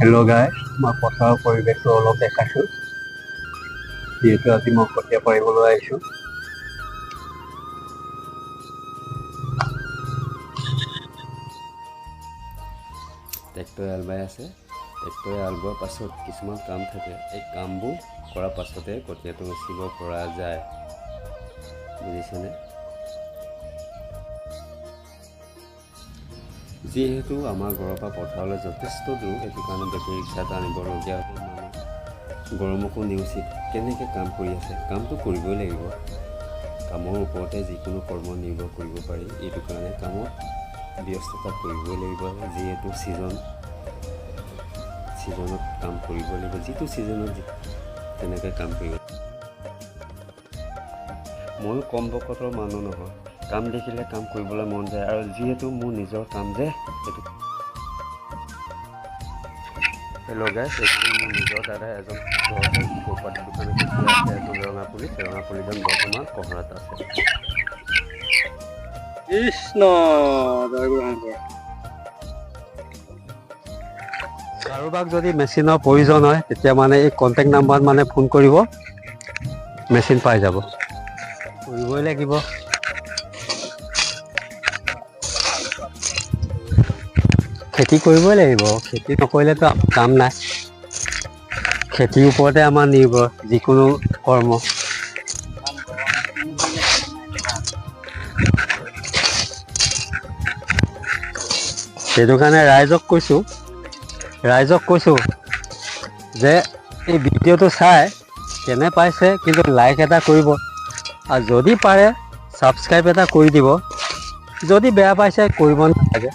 Hello' guys, মই পথাৰৰ পৰিৱেশটো অলপ দেখাইছোঁ। যিহেতু আজি মই কঠীয়া পাৰিবলৈ আহিছোঁ। ট্ৰেক্টৰে হাল বাই আছে। ট্ৰেক্টৰে হাল বোৱাৰ পাছত কিছুমান কাম থাকে, এই কামবোৰ কৰাৰ পাছতে কঠীয়াটো উচিব পৰা যায়। বুজিছেনে? যিহেতু আমাৰ ঘৰৰ পৰা পথাৰলৈ যথেষ্ট দূৰ, সেইটো কাৰণে বেটেৰী ৰিক্সাত আনিবলগীয়া হয়। গৰমকো নেওচি কেনেকৈ কাম কৰি আছে, কামটো কৰিবই লাগিব। কামৰ ওপৰতে যিকোনো কৰ্ম নিৰ্ভৰ কৰিব পাৰি। এইটো কাৰণে কামত ব্যস্ততা কৰিবই লাগিব। যিহেতু ছিজনত কাম কৰিব লাগিব, যিটো ছিজনত তেনেকৈ কাম কৰিব। ময়ো কম বকতৰ মানুহ নহয়, কাম দেখিলে কাম কৰিবলৈ মন যায়। আৰু যিহেতু মোৰ নিজৰ কাম যে সেইটো হেল্ল' গাইজ, এইটো মোৰ নিজৰ দাদা এজন ঘৰতে চৌপাতি দোকান এখন দিয়া আছে। এজন ৰঙাপুলিজন বৰ্তমান পহৰাত আছে। কৃষ্ণ কাৰোবাক যদি মেচিনৰ প্ৰয়োজন হয়, তেতিয়া মানে এই কণ্টেক্ট নাম্বাৰত মানে ফোন কৰিব, মেচিন পাই যাব। কৰিবই লাগিব। খেতি কৰিবই লাগিব, খেতি নকৰিলেতো কাম নাই। খেতিৰ ওপৰতে আমাৰ নিৰ্ভৰ যিকোনো কৰ্ম। সেইটো কাৰণে ৰাইজক কৈছোঁ যে এই ভিডিঅ'টো চাই কেনে পাইছে, কিন্তু লাইক এটা কৰিব, আৰু যদি পাৰে ছাবস্ক্ৰাইব এটা কৰি দিব। যদি বেয়া পাইছে কৰিব নালাগে।